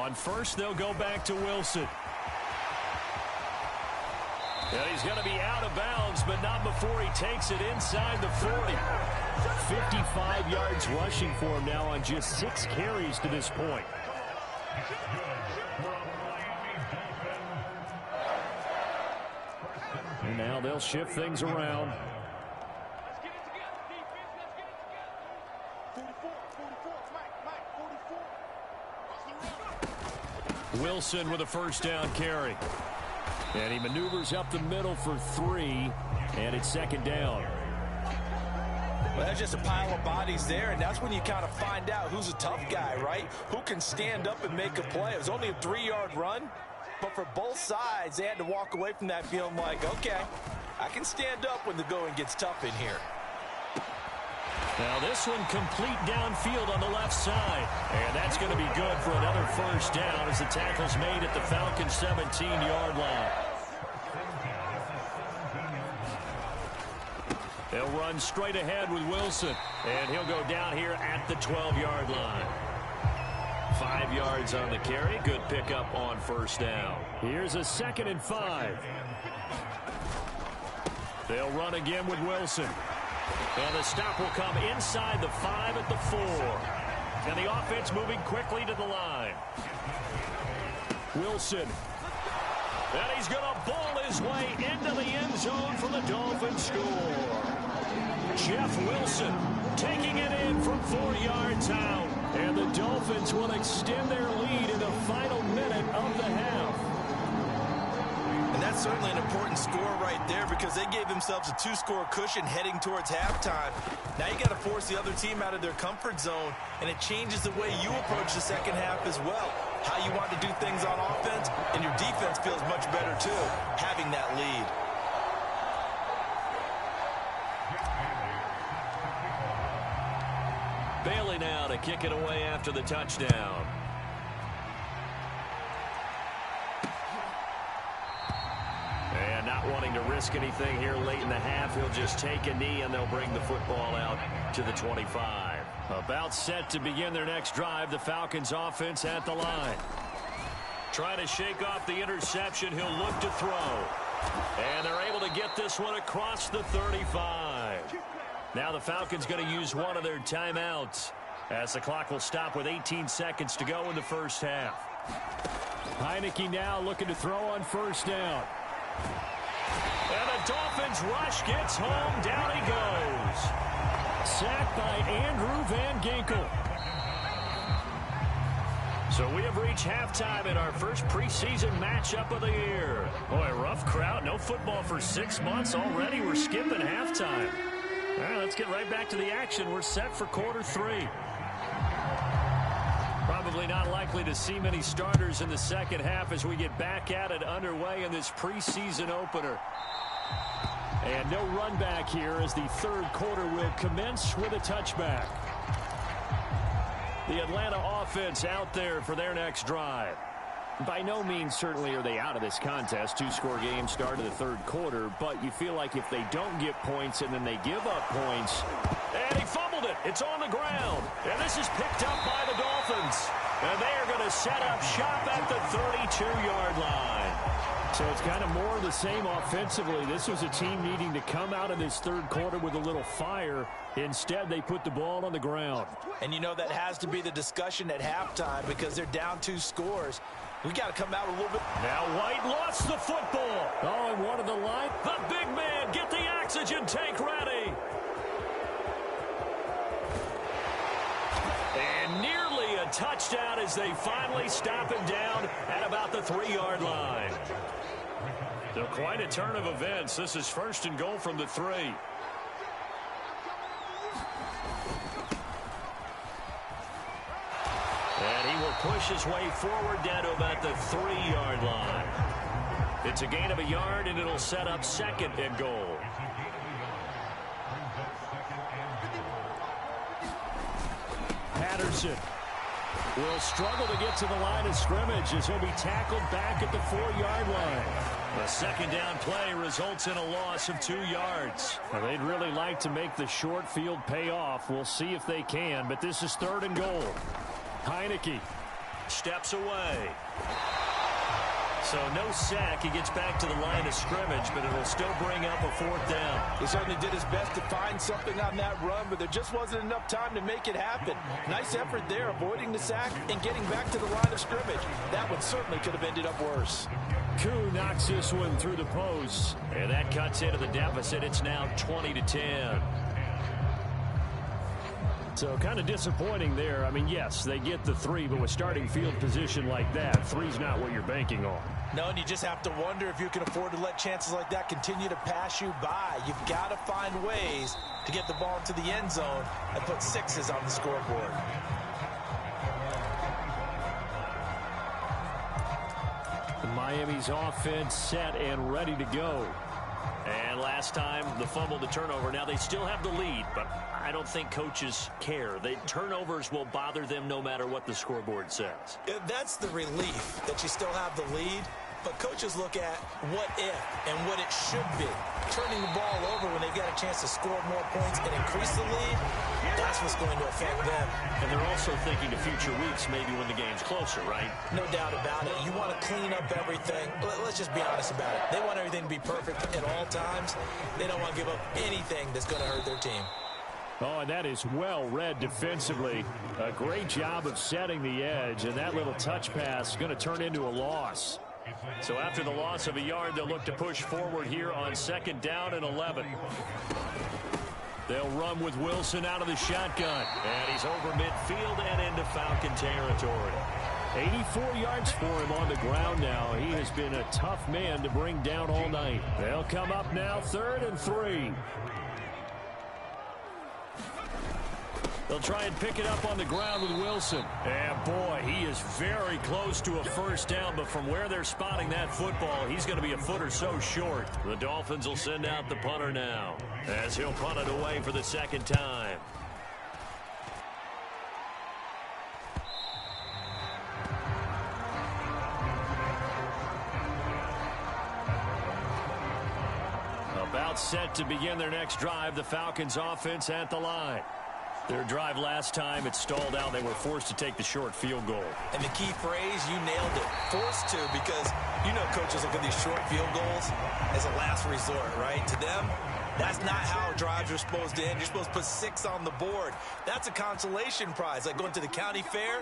On first, they'll go back to Wilson. And he's going to be out of bounds, but not before he takes it inside the 40. 55 yards rushing for him now on just 6 carries to this point. And now they'll shift things around. Wilson with a first down carry. And he maneuvers up the middle for 3, and it's second down. Well, that's just a pile of bodies there, and that's when you kind of find out who's a tough guy, right? Who can stand up and make a play. It was only a 3-yard run, but for both sides, they had to walk away from that feeling like, okay, I can stand up when the going gets tough in here. Now this one complete downfield on the left side. And that's going to be good for another first down as the tackle's made at the Falcons' 17-yard line. They'll run straight ahead with Wilson. And he'll go down here at the 12-yard line. 5 yards on the carry. Good pickup on first down. Here's a 2nd and 5. They'll run again with Wilson. And the stop will come inside the 5 at the 4. And the offense moving quickly to the line. Wilson. And he's going to ball his way into the end zone for the Dolphins score. Jeff Wilson taking it in from 4 yards out. And the Dolphins will extend their lead in the final minute of the half. And that's certainly an important score right there because they gave themselves a 2-score cushion heading towards halftime. Now you got to force the other team out of their comfort zone, and it changes the way you approach the second half as well. How you want to do things on offense, and your defense feels much better too, having that lead. Bailey now to kick it away after the touchdown. And not wanting to risk anything here late in the half, he'll just take a knee and they'll bring the football out to the 25. About set to begin their next drive, the Falcons offense at the line. Trying to shake off the interception, he'll look to throw. And they're able to get this one across the 35. Now the Falcons going to use one of their timeouts as the clock will stop with 18 seconds to go in the first half. Heineke now looking to throw on first down. And the Dolphins rush gets home. Down he goes. Sacked by Andrew Van Ginkel. So we have reached halftime in our first preseason matchup of the year. Boy, rough crowd. No football for 6 months already. We're skipping halftime. All right, let's get right back to the action. We're set for quarter 3. Probably not likely to see many starters in the second half as we get back at it underway in this preseason opener. And no run back here as the third quarter will commence with a touchback. The Atlanta offense out there for their next drive. By no means certainly are they out of this contest. 2-score game start of the third quarter, but you feel like if they don't get points and then they give up points. And he fumbled it. It's on the ground. And this is picked up by the Dolphins. And they are going to set up shop at the 32-yard line. So it's kind of more of the same offensively. This was a team needing to come out of this third quarter with a little fire. Instead, they put the ball on the ground. And you know that has to be the discussion at halftime because they're down 2 scores. We got to come out a little bit. Now White lost the football. Oh, and one of the line. The big man, get the oxygen tank ready. And nearly a touchdown as they finally stop him down at about the 3-yard line. So quite a turn of events. This is first and goal from the 3. And he will push his way forward down to about the 3-yard line. It's a gain of a yard, and it'll set up second and goal. Patterson will struggle to get to the line of scrimmage as he'll be tackled back at the 4-yard line. The second down play results in a loss of 2 yards. Well, they'd really like to make the short field pay off. We'll see if they can, but this is third and goal. Heineke steps away. So no sack. He gets back to the line of scrimmage, but it'll still bring up a 4th down. He certainly did his best to find something on that run, but there just wasn't enough time to make it happen. Nice effort there, avoiding the sack and getting back to the line of scrimmage. That one certainly could have ended up worse. Koo knocks this one through the post, and that cuts into the deficit. It's now 20-10. So kind of disappointing there. I mean, yes, they get the 3, but with starting field position like that, 3's not what you're banking on. No, and you just have to wonder if you can afford to let chances like that continue to pass you by. You've got to find ways to get the ball into the end zone and put 6s on the scoreboard. Miami's offense set and ready to go. And last time, the fumble, the turnover. Now they still have the lead, but I don't think coaches care. Turnovers will bother them no matter what the scoreboard says. That's the relief that you still have the lead, but coaches look at what if and what it should be. Turning the ball over when they've got a chance to score more points and increase the lead, that's what's going to affect them. And they're also thinking to future weeks, maybe when the game's closer, right? No doubt about it. You want to clean up everything. Let's just be honest about it. They want everything to be perfect at all times. They don't want to give up anything that's going to hurt their team. Oh, and that is well read defensively. A great job of setting the edge, and that little touch pass is going to turn into a loss. So after the loss of a yard, they'll look to push forward here on 2nd down and 11. They'll run with Wilson out of the shotgun. And he's over midfield and into Falcon territory. 84 yards for him on the ground now. He has been a tough man to bring down all night. They'll come up now 3rd and 3. They'll try and pick it up on the ground with Wilson. And, boy, he is very close to a 1st down, but from where they're spotting that football, he's going to be a foot or so short. The Dolphins will send out the punter now as he'll punt it away for the 2nd time. About set to begin their next drive, the Falcons offense at the line. Their drive last time, it stalled out. They were forced to take the short field goal. And the key phrase, you nailed it. Forced to, because you know coaches look at these short field goals as a last resort, right? To them, that's not how drives are supposed to end. You're supposed to put 6 on the board. That's a consolation prize, like going to the county fair.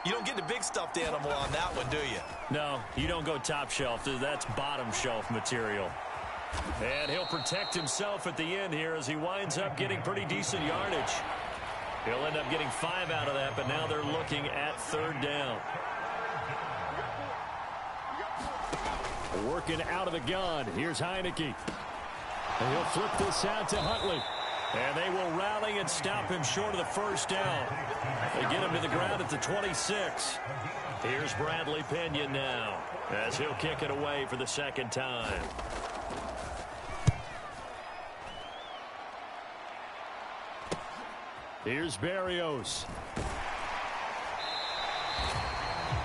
You don't get the big stuffed animal on that one, do you? No, you don't go top shelf. That's bottom shelf material. And he'll protect himself at the end here as he winds up getting pretty decent yardage. He'll end up getting 5 out of that, but now they're looking at 3rd down. Working out of the gun. Here's Heineke. And he'll flip this out to Huntley. And they will rally and stop him short of the 1st down. They get him to the ground at the 26. Here's Bradley Pinion now as he'll kick it away for the 2nd time. Here's Berrios.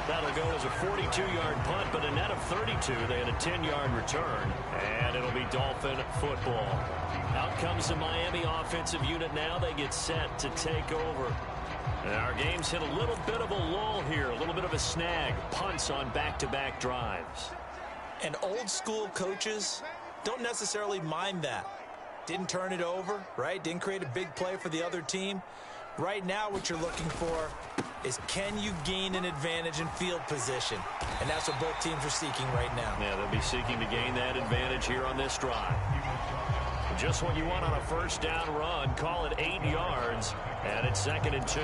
That'll go as a 42-yard punt, but a net of 32. They had a 10-yard return, and it'll be Dolphin football. Out comes the Miami offensive unit now. They get set to take over. And our game's hit a little bit of a lull here, a little bit of a snag. Punts on back-to-back drives. And old-school coaches don't necessarily mind that. Didn't turn it over, right? Didn't create a big play for the other team. Right now, what you're looking for is, can you gain an advantage in field position? And that's what both teams are seeking right now. Yeah, they'll be seeking to gain that advantage here on this drive. Just what you want on a 1st down run. Call it 8 yards, and it's 2nd and 2.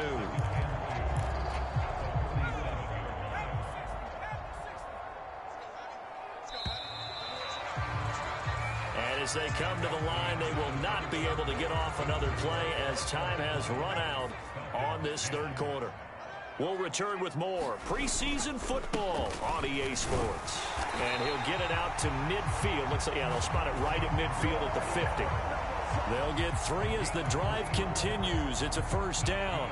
As they come to the line, they will not be able to get off another play as time has run out on this 3rd quarter. We'll return with more preseason football on EA Sports. And he'll get it out to midfield. Looks like, yeah, they'll spot it right at midfield at the 50. They'll get 3 as the drive continues. It's a 1st down.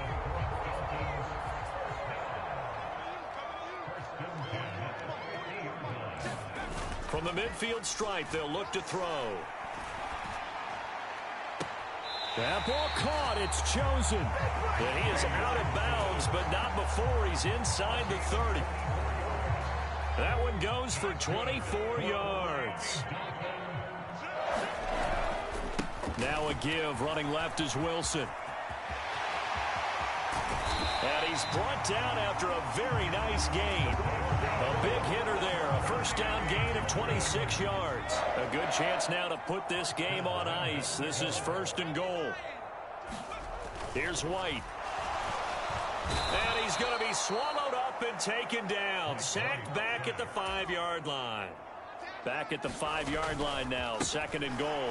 From the midfield stripe, they'll look to throw. That ball caught. It's chosen. And he is out of bounds, but not before he's inside the 30. That one goes for 24 yards. Now a give. Running left is Wilson. And he's brought down after a very nice gain. A big hitter there. A first down gain of 26 yards. A good chance now to put this game on ice. This is 1st and goal. Here's White. And he's going to be swallowed up and taken down. Sacked back at the 5-yard line. Back at the 5-yard line now. 2nd and goal.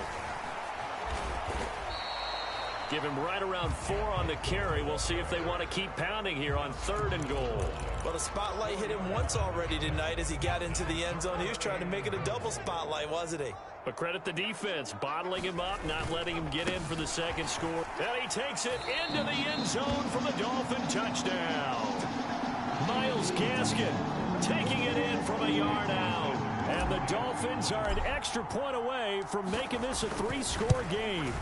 Give him right around 4 on the carry. We'll see if they want to keep pounding here on 3rd and goal. Well, the spotlight hit him once already tonight as he got into the end zone. He was trying to make it a double spotlight, wasn't he? But credit the defense, bottling him up, not letting him get in for the 2nd score. And he takes it into the end zone for the Dolphin touchdown. Myles Gaskin taking it in from a yard out. And the Dolphins are an extra point away from making this a 3-score game.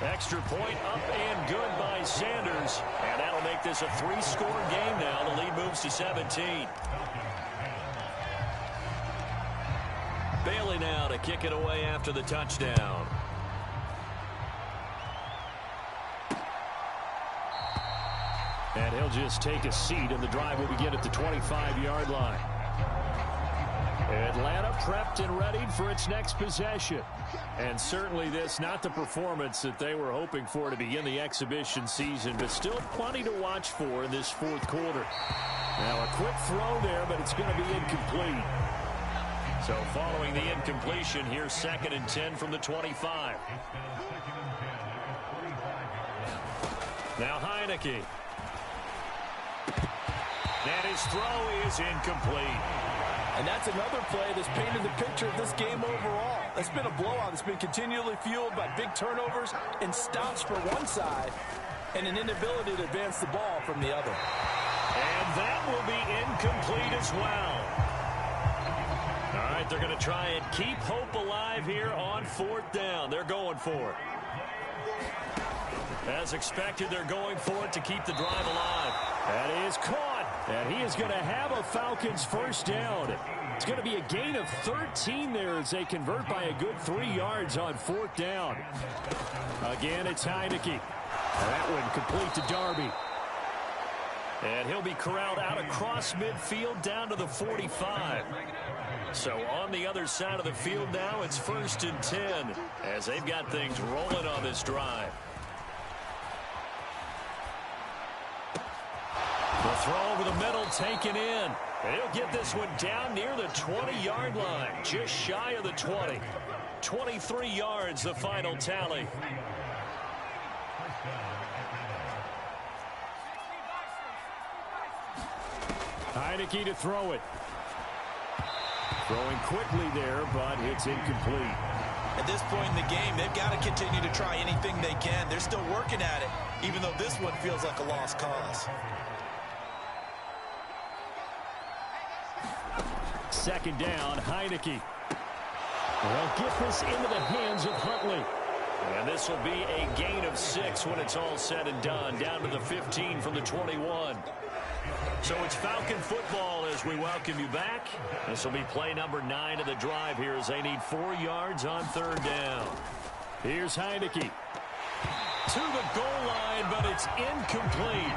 Extra point up and good by Sanders. And that'll make this a 3-score game now. The lead moves to 17. Bailey now to kick it away after the touchdown. And he'll just take a seat, and the drive will begin at the 25-yard line. Atlanta prepped and readied for its next possession. And certainly this, not the performance that they were hoping for to begin the exhibition season, but still plenty to watch for in this 4th quarter. Now a quick throw there, but it's going to be incomplete. So following the incompletion, here's 2nd and 10 from the 25. Now Heineke. And his throw is incomplete. And that's another play that's painted the picture of this game overall. It's been a blowout. It's been continually fueled by big turnovers and stops for one side and an inability to advance the ball from the other. And that will be incomplete as well. All right, they're going to try and keep hope alive here on 4th down. They're going for it. As expected, they're going for it to keep the drive alive. That is caught. And he is going to have a Falcons 1st down. It's going to be a gain of 13 there as they convert by a good 3 yards on 4th down. Again, it's Heineke. That one complete to Darby. And he'll be corralled out across midfield down to the 45. So on the other side of the field now, it's 1st and 10 as they've got things rolling on this drive. The throw over the middle taken in. And he'll get this one down near the 20-yard line, just shy of the 20. 23 yards, the final tally. Heineke to throw it. Throwing quickly there, but it's incomplete. At this point in the game, they've got to continue to try anything they can. They're still working at it, even though this one feels like a lost cause. 2nd down, Heineke. They'll get this into the hands of Huntley. And this will be a gain of 6 when it's all said and done, down to the 15 from the 21. So it's Falcon football as we welcome you back. This will be play number 9 of the drive here as they need 4 yards on 3rd down. Here's Heineke. To the goal line, but it's incomplete.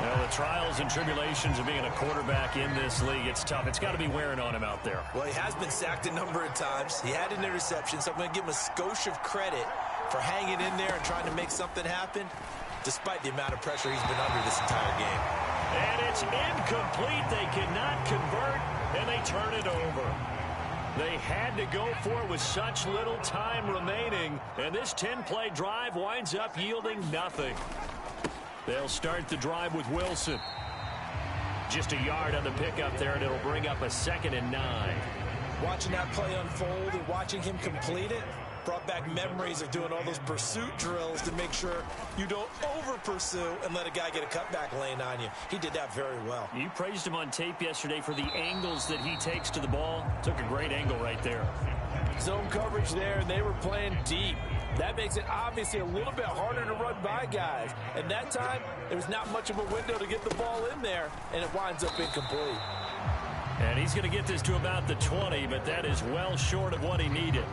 Well, the trials and tribulations of being a quarterback in this league, it's tough. It's got to be wearing on him out there. Well, he has been sacked a number of times. He had an interception, so I'm going to give him a skosh of credit for hanging in there and trying to make something happen, despite the amount of pressure he's been under this entire game. And it's incomplete. They cannot convert, and they turn it over. They had to go for it with such little time remaining, and this 10-play drive winds up yielding nothing. They'll start the drive with Wilson. Just a yard on the pickup there, and it'll bring up a 2nd and 9. Watching that play unfold and watching him complete it brought back memories of doing all those pursuit drills to make sure you don't over-pursue and let a guy get a cutback lane on you. He did that very well. You praised him on tape yesterday for the angles that he takes to the ball. Took a great angle right there. Zone coverage there, and they were playing deep. That makes it obviously a little bit harder to run by guys. And that time, there's not much of a window to get the ball in there, and it winds up incomplete. And he's going to get this to about the 20, but that is well short of what he needed.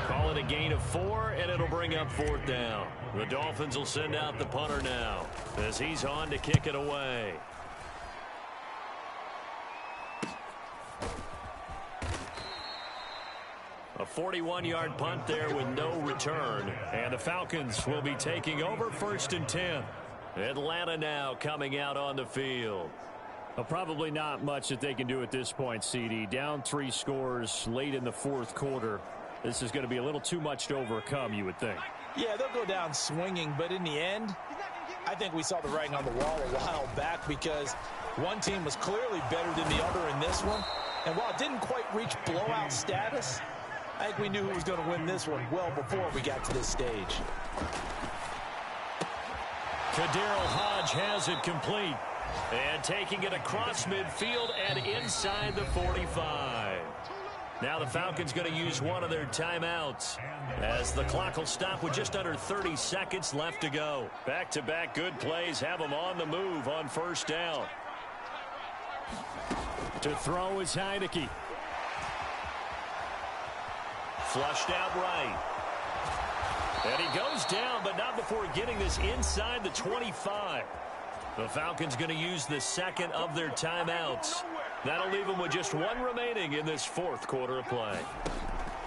Call it a gain of 4, and it'll bring up 4th down. The Dolphins will send out the punter now as he's on to kick it away. A 41-yard punt there with no return. And the Falcons will be taking over 1st and 10. Atlanta now coming out on the field. Well, probably not much that they can do at this point, CD. Down 3 scores late in the 4th quarter. This is going to be a little too much to overcome, you would think. Yeah, they'll go down swinging, but in the end, I think we saw the writing on the wall a while back because one team was clearly better than the other in this one. And while it didn't quite reach blowout status, I think we knew who was going to win this one well before we got to this stage. Kadarrell Hodge has it complete. And taking it across midfield and inside the 45. Now the Falcons going to use one of their timeouts as the clock will stop with just under 30 seconds left to go. Back-to-back good plays have them on the move on 1st down. To throw is Heineke. Flushed out right. And he goes down, but not before getting this inside the 25. The Falcons going to use the 2nd of their timeouts. That'll leave them with just 1 remaining in this 4th quarter of play.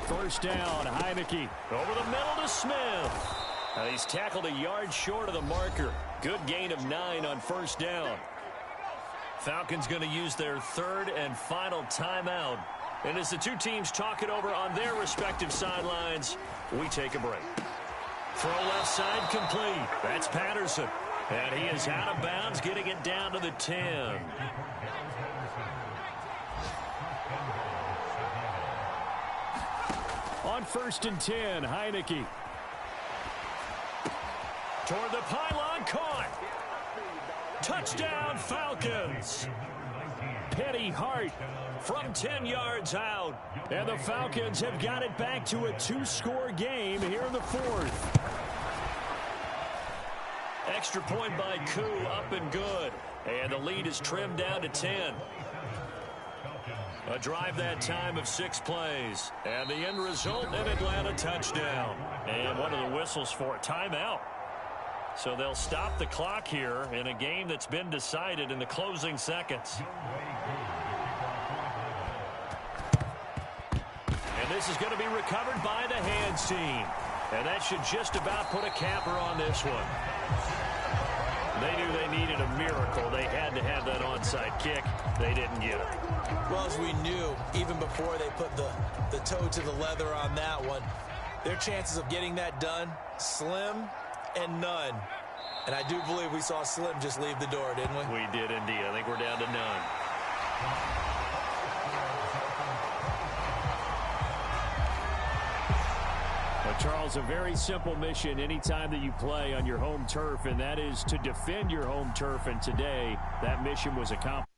1st down, Heineke. Over the middle to Smith. He's tackled a yard short of the marker. Good gain of 9 on 1st down. Falcons going to use their 3rd and final timeout. And as the two teams talk it over on their respective sidelines, we take a break. Throw left side complete. That's Patterson. And he is out of bounds, getting it down to the 10. On 1st and 10, Heineke. Toward the pylon, caught. Touchdown, Falcons. Petty Hart from 10 yards out. And the Falcons have got it back to a 2-score game here in the 4th. Extra point by Koo, up and good. And the lead is trimmed down to 10. A drive that time of 6 plays. And the end result, an Atlanta touchdown. And one of the whistles for a timeout. So they'll stop the clock here in a game that's been decided in the closing seconds. And this is going to be recovered by the hands team. And that should just about put a capper on this one. They knew they needed a miracle. They had to have that onside kick. They didn't get it. Well, as we knew, even before they put the toe to the leather on that one, their chances of getting that done, slim and none. And I do believe we saw Slim just leave the door, didn't we? We did indeed. I think we're down to none. Charles, a very simple mission anytime that you play on your home turf, and that is to defend your home turf. And today, that mission was accomplished.